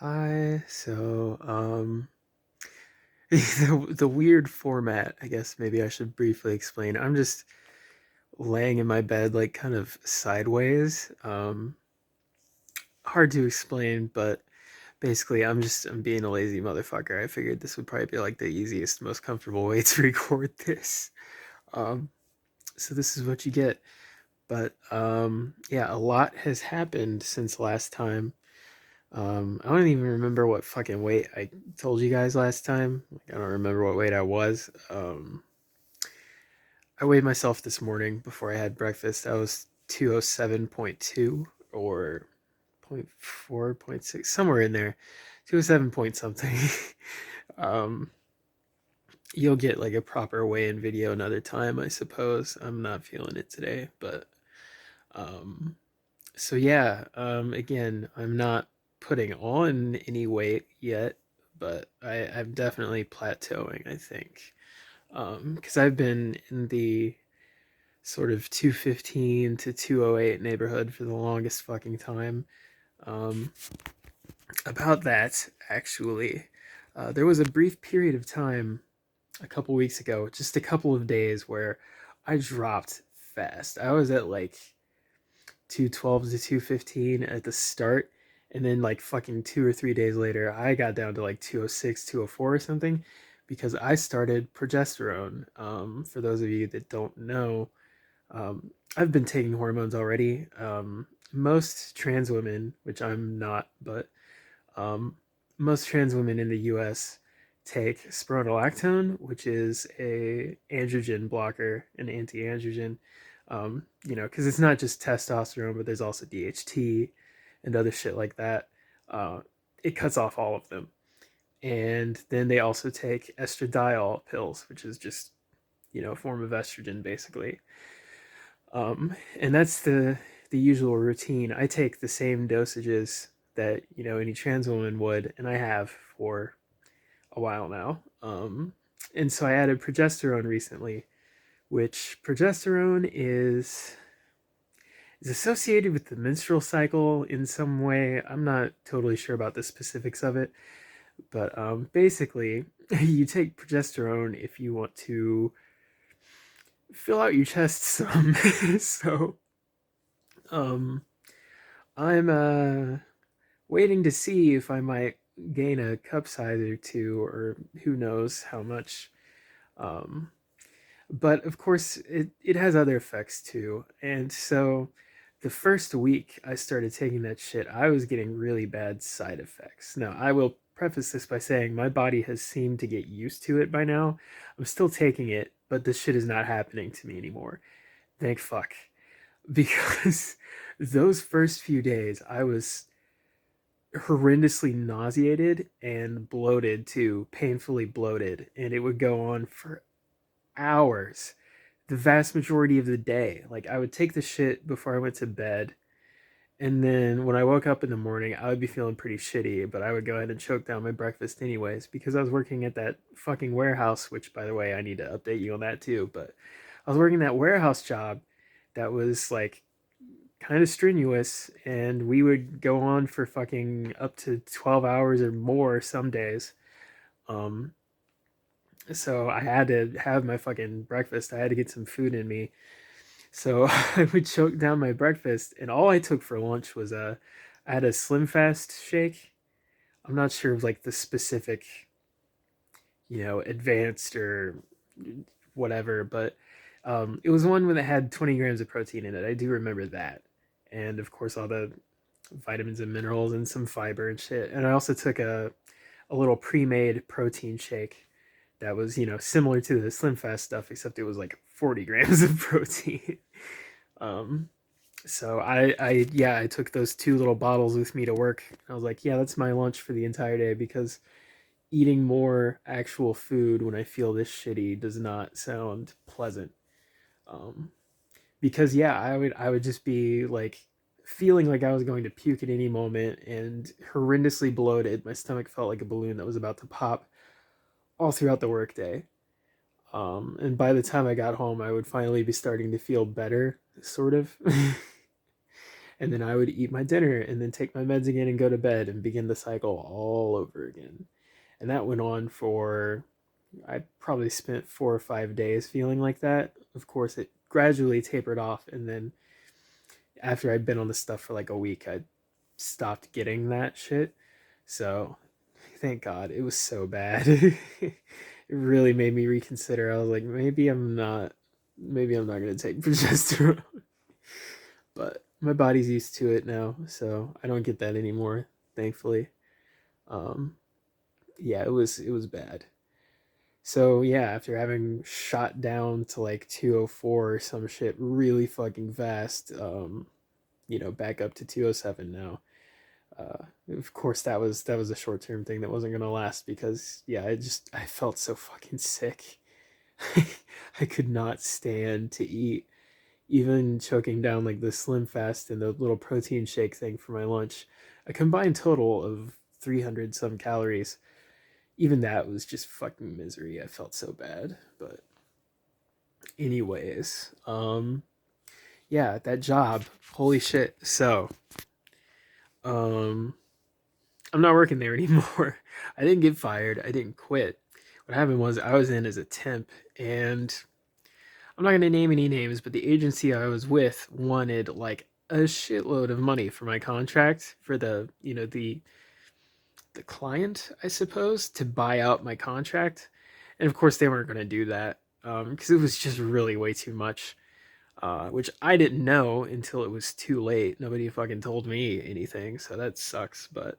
Hi. The weird format, I guess maybe I should briefly explain. I'm just laying in my bed, like kind of sideways. Hard to explain, but basically I'm being a lazy motherfucker. I figured this would probably be like the easiest, most comfortable way to record this. Um, so this is what you get. But yeah, a lot has happened since last time. I don't even remember what fucking weight I told you guys last time. Like, I don't remember what weight I was. I weighed myself this morning before I had breakfast. I was 207.2 or point 0.4, point 0.6, somewhere in there. 207 point something. um, you'll get like a proper weigh-in video another time, I suppose. I'm not feeling it today, but um, so yeah, again, I'm not putting on any weight yet, but I'm definitely plateauing, I think. Because I've been in the sort of 215 to 208 neighborhood for the longest fucking time. Um, about that, actually, there was a brief period of time a couple weeks ago, just a couple of days, where I dropped fast. I was at like 212 to 215 at the start, and then like fucking 2 or 3 days later I got down to like 206, 204 or something, because I started progesterone. For those of you that don't know, I've been taking hormones already. Most trans women, which I'm not, but um, most trans women in the US take spironolactone, which is a androgen blocker, an anti-androgen. Because it's not just testosterone, but there's also DHT and other shit like that. Uh, it cuts off all of them. And then they also take estradiol pills, which is just, a form of estrogen, basically. And that's the usual routine. I take the same dosages that any trans woman would, and I have for a while now. And so I added progesterone recently, which progesterone is associated with the menstrual cycle in some way. I'm not totally sure about the specifics of it, but basically, you take progesterone if you want to fill out your chest some. so um, I'm waiting to see if I might gain a cup size or two, or who knows how much. Um, but of course, it has other effects too. And so the first week I started taking that shit, I was getting really bad side effects. Now, I will preface this by saying my body has seemed to get used to it by now. I'm still taking it, but this shit is not happening to me anymore. Thank fuck. Because those first few days, I was horrendously nauseated and bloated too, painfully bloated, and it would go on for hours, the vast majority of the day. Like, I would take the shit before I went to bed, and then when I woke up in the morning, I would be feeling pretty shitty, but I would go ahead and choke down my breakfast anyways, because I was working at that fucking warehouse, which, by the way, I need to update you on that too. But I was working that warehouse job that was like kind of strenuous, and we would go on for fucking up to 12 hours or more some days. um so I had to have my fucking breakfast. I had to get some food in me. So I would choke down my breakfast, and all I took for lunch was I had a Slim Fast shake. I'm not sure of like the specific, advanced or whatever, but it was one that had 20 grams of protein in it. I do remember that, and of course all the vitamins and minerals and some fiber and shit. And I also took a little pre-made protein shake that was, similar to the Slim Fast stuff, except it was like 40 grams of protein. um, so I took those two little bottles with me to work. I was like, yeah, that's my lunch for the entire day, because eating more actual food when I feel this shitty does not sound pleasant. Um, because yeah, I would just be like feeling like I was going to puke at any moment, and horrendously bloated. My stomach felt like a balloon that was about to pop all throughout the workday. And by the time I got home, I would finally be starting to feel better, sort of. And then I would eat my dinner and then take my meds again and go to bed and begin the cycle all over again. And that went on for, I probably spent 4 or 5 days feeling like that. Of course, it gradually tapered off. And then after I'd been on the stuff for like a week, I stopped getting that shit. So thank God. It was so bad. It really made me reconsider. I was like, maybe I'm not gonna take progesterone. But my body's used to it now, so I don't get that anymore, thankfully. Um, yeah, it was bad. So yeah, after having shot down to like 204 or some shit really fucking fast, back up to 207 now. Of course, that was a short term thing that wasn't gonna last because yeah, I felt so fucking sick. I could not stand to eat. Even choking down like the Slim Fast and the little protein shake thing for my lunch, a combined total of 300 some calories. Even that was just fucking misery. I felt so bad. But anyways, yeah, that job, holy shit. So, um, I'm not working there anymore. I didn't get fired. I didn't quit. What happened was I was in as a temp, and I'm not going to name any names, but the agency I was with wanted like a shitload of money for my contract for the client, I suppose, to buy out my contract. And of course, they weren't going to do that because it was just really way too much, which I didn't know until it was too late. Nobody fucking told me anything, so that sucks. But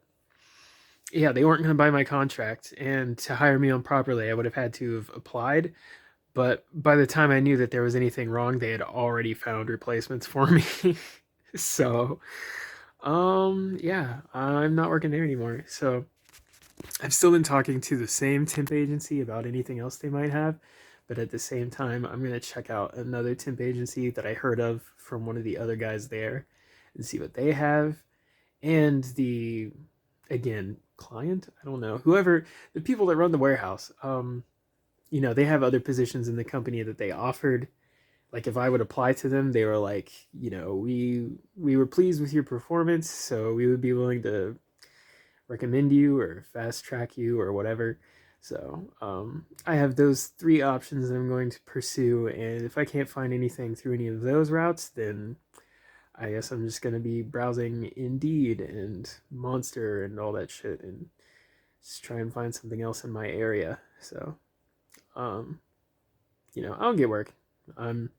yeah, they weren't going to buy my contract, and to hire me on properly, I would have had to have applied. But by the time I knew that there was anything wrong, they had already found replacements for me. So, yeah, I'm not working there anymore. So I've still been talking to the same temp agency about anything else they might have, but at the same time, I'm gonna check out another temp agency that I heard of from one of the other guys there and see what they have. And the again client, I don't know, whoever the people that run the warehouse, they have other positions in the company that they offered. Like if I would apply to them, they were like, we were pleased with your performance, so we would be willing to recommend you or fast track you or whatever. So I have those three options that I'm going to pursue, and if I can't find anything through any of those routes, then I guess I'm just gonna be browsing Indeed and Monster and all that shit, and just try and find something else in my area. So, um, I'll get work. I'm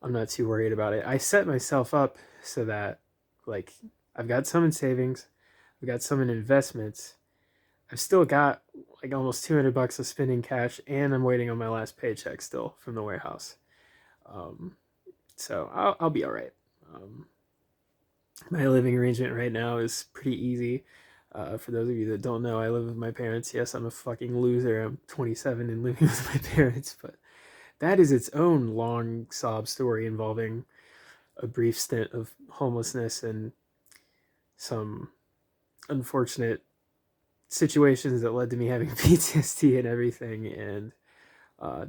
I'm not too worried about it. I set myself up so that like I've got some in savings, I've got some in investments. I've still got like almost $200 of spending cash, and I'm waiting on my last paycheck still from the warehouse. Um, so I'll be all right. Um, my living arrangement right now is pretty easy. For those of you that don't know, I live with my parents. Yes, I'm a fucking loser. I'm 27 and living with my parents, but that is its own long sob story involving a brief stint of homelessness and some unfortunate situations that led to me having PTSD and everything. And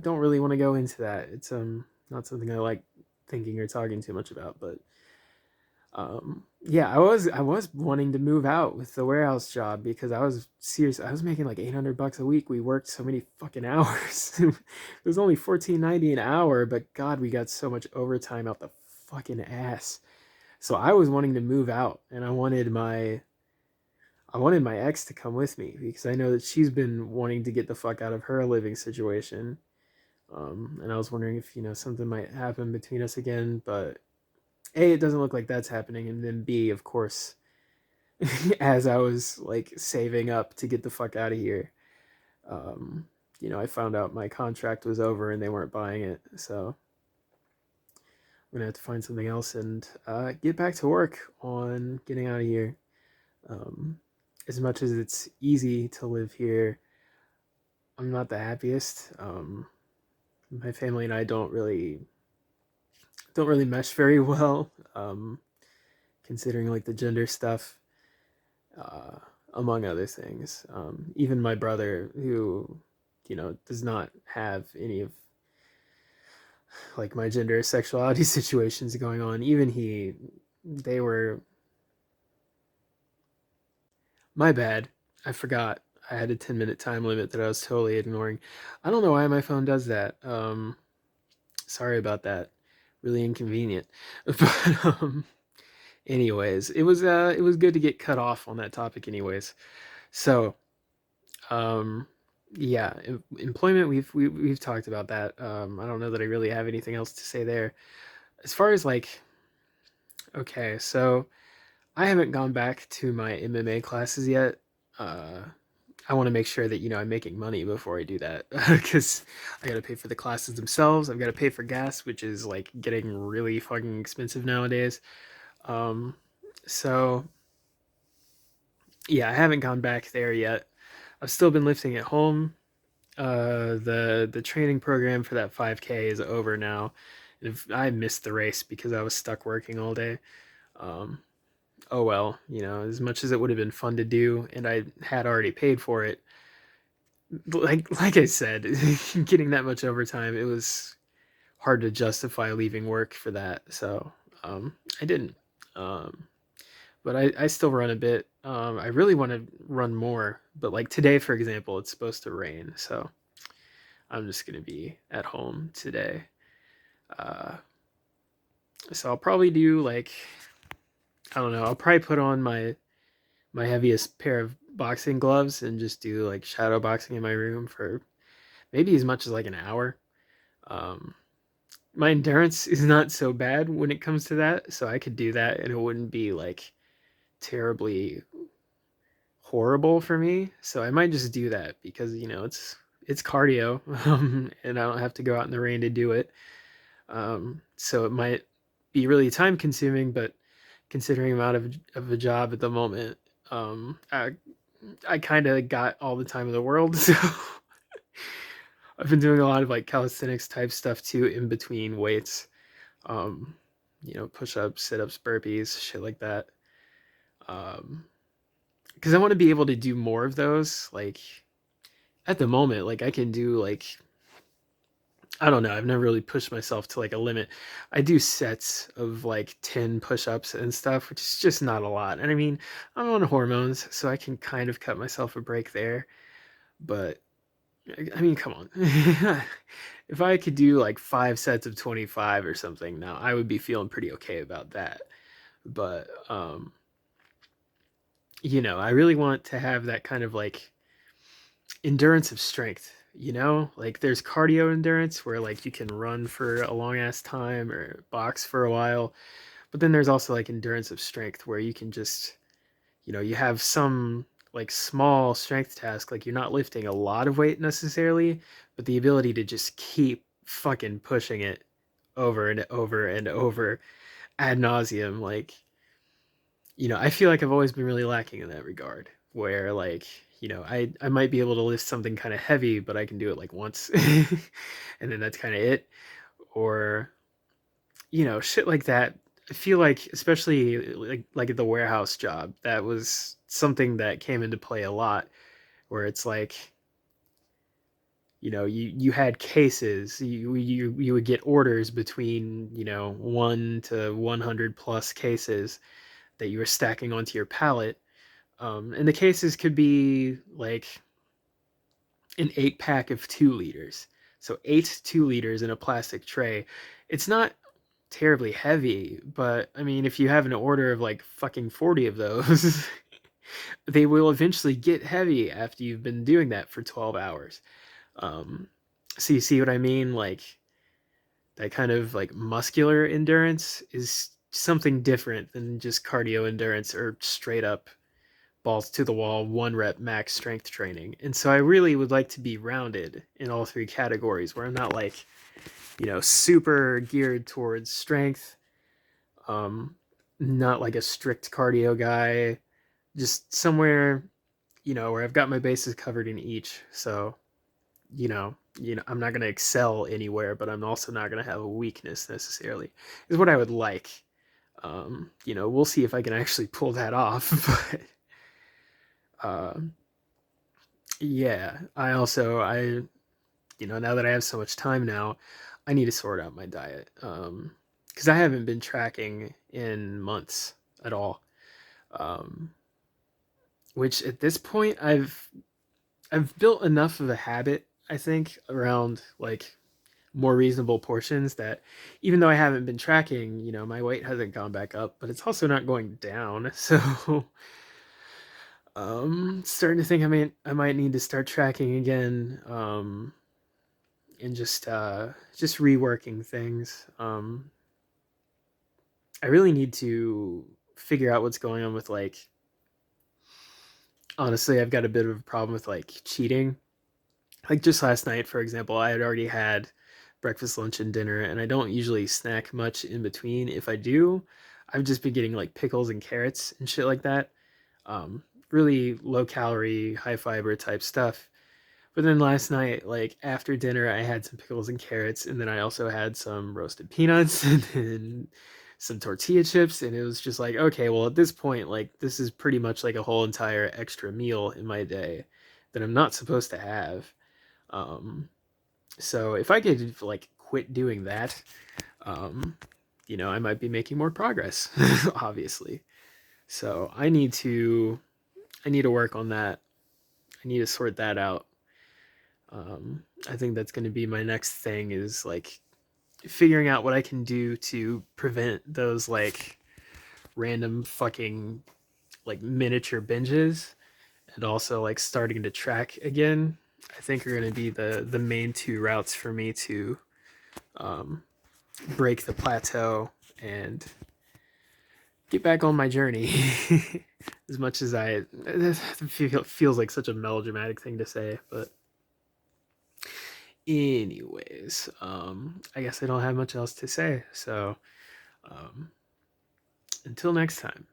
don't really want to go into that. It's not something I like thinking or talking too much about, but yeah, I was wanting to move out with the warehouse job because I was serious. I was making like $800 a week. We worked so many fucking hours. It was only $14.90 an hour, but God, we got so much overtime out the fucking ass. So I was wanting to move out, and I wanted my ex to come with me because I know that she's been wanting to get the fuck out of her living situation. And I was wondering if something might happen between us again, but A, it doesn't look like that's happening, and then B, of course, as I was like saving up to get the fuck out of here, um, I found out my contract was over and they weren't buying it, so I'm gonna have to find something else and get back to work on getting out of here. Um, as much as it's easy to live here, I'm not the happiest. My family and I don't really mesh very well, considering like the gender stuff, uh, among other things. Even my brother, who does not have any of like my gender or sexuality situations going on, even he They were my bad. I forgot. I had a 10-minute time limit that I was totally ignoring. I don't know why my phone does that. Sorry about that. Really inconvenient. But anyways, it was good to get cut off on that topic anyways. So, um yeah, employment we've talked about that. I don't know that I really have anything else to say there. As far as like, okay, so I haven't gone back to my MMA classes yet. Uh I want to make sure that I'm making money before I do that because I got to pay for the classes themselves. I've got to pay for gas, which is like getting really fucking expensive nowadays. Um, so yeah, I haven't gone back there yet. I've still been lifting at home. The training program for that 5K is over now. If I missed the race because I was stuck working all day. Um, oh well, as much as it would have been fun to do, and I had already paid for it, like I said, getting that much overtime, it was hard to justify leaving work for that. So I didn't. Um, but I still run a bit. I really want to run more, but like today, for example, it's supposed to rain, so I'm just gonna be at home today. Uh, so I'll probably do like, I don't know. I'll probably put on my heaviest pair of boxing gloves and just do like shadow boxing in my room for maybe as much as like an hour. Um, my endurance is not so bad when it comes to that, so I could do that and it wouldn't be like terribly horrible for me. So I might just do that because it's cardio, and I don't have to go out in the rain to do it. So it might be really time consuming, but considering I'm out of a job at the moment, I kind of got all the time in the world. So I've been doing a lot of like calisthenics type stuff too in between weights. Um, push ups, sit ups, burpees, shit like that. Um, because I want to be able to do more of those. Like at the moment, like I can do like, I don't know. I've never really pushed myself to like a limit. I do sets of like 10 push-ups and stuff, which is just not a lot. And I mean, I'm on hormones, so I can kind of cut myself a break there. But I mean, come on. If I could do like 5 sets of 25 or something now, I would be feeling pretty okay about that. But I really want to have that kind of like endurance of strength. Like there's cardio endurance where like you can run for a long ass time or box for a while, but then there's also like endurance of strength where you can just, you have some like small strength task, like you're not lifting a lot of weight necessarily, but the ability to just keep fucking pushing it over and over and over ad nauseum. Like, I feel like I've always been really lacking in that regard, where like, I might be able to lift something kind of heavy, but I can do it like once, and then that's kind of it, or shit like that. I feel like, especially like at the warehouse job, that was something that came into play a lot, where it's like, you had cases, you would get orders between 1 to 100 plus cases that you were stacking onto your pallet. And the cases could be like an 8 pack of 2 liters. So 8 2 liters in a plastic tray. It's not terribly heavy, but I mean, if you have an order of like fucking 40 of those, they will eventually get heavy after you've been doing that for 12 hours. Um, so you see what I mean? Like that kind of like muscular endurance is something different than just cardio endurance or straight up balls to the wall, 1 rep max strength training. And so I really would like to be rounded in all 3 categories where I'm not like, super geared towards strength, um, not like a strict cardio guy, just somewhere, where I've got my bases covered in each. So, I'm not going to excel anywhere, but I'm also not going to have a weakness necessarily, is what I would like. We'll see if I can actually pull that off. But yeah, now that I have so much time now, I need to sort out my diet. because I haven't been tracking in months at all. Um, which at this point I've built enough of a habit, I think, around like more reasonable portions that even though I haven't been tracking, my weight hasn't gone back up, but it's also not going down. So starting to think I might need to start tracking again, and just reworking things. I really need to figure out what's going on with like, honestly, I've got a bit of a problem with like cheating. Like just last night, for example, I had already had breakfast, lunch, and dinner, and I don't usually snack much in between. If I do, I've just been getting like pickles and carrots and shit like that. Um, Really low calorie, high fiber type stuff. But then last night, like after dinner, I had some pickles and carrots, and then I also had some roasted peanuts and then some tortilla chips. And it was just like, okay, well, at this point, like this is pretty much like a whole entire extra meal in my day that I'm not supposed to have. Um, so if I could like quit doing that, um, I might be making more progress, obviously. So I need to work on that. I need to sort that out. I think that's going to be my next thing is like figuring out what I can do to prevent those like random fucking like miniature binges, and also like starting to track again. I think are going to be the main two routes for me to um, break the plateau and get back on my journey. As much as it feels like such a melodramatic thing to say, but anyways, I guess I don't have much else to say. So, um, until next time.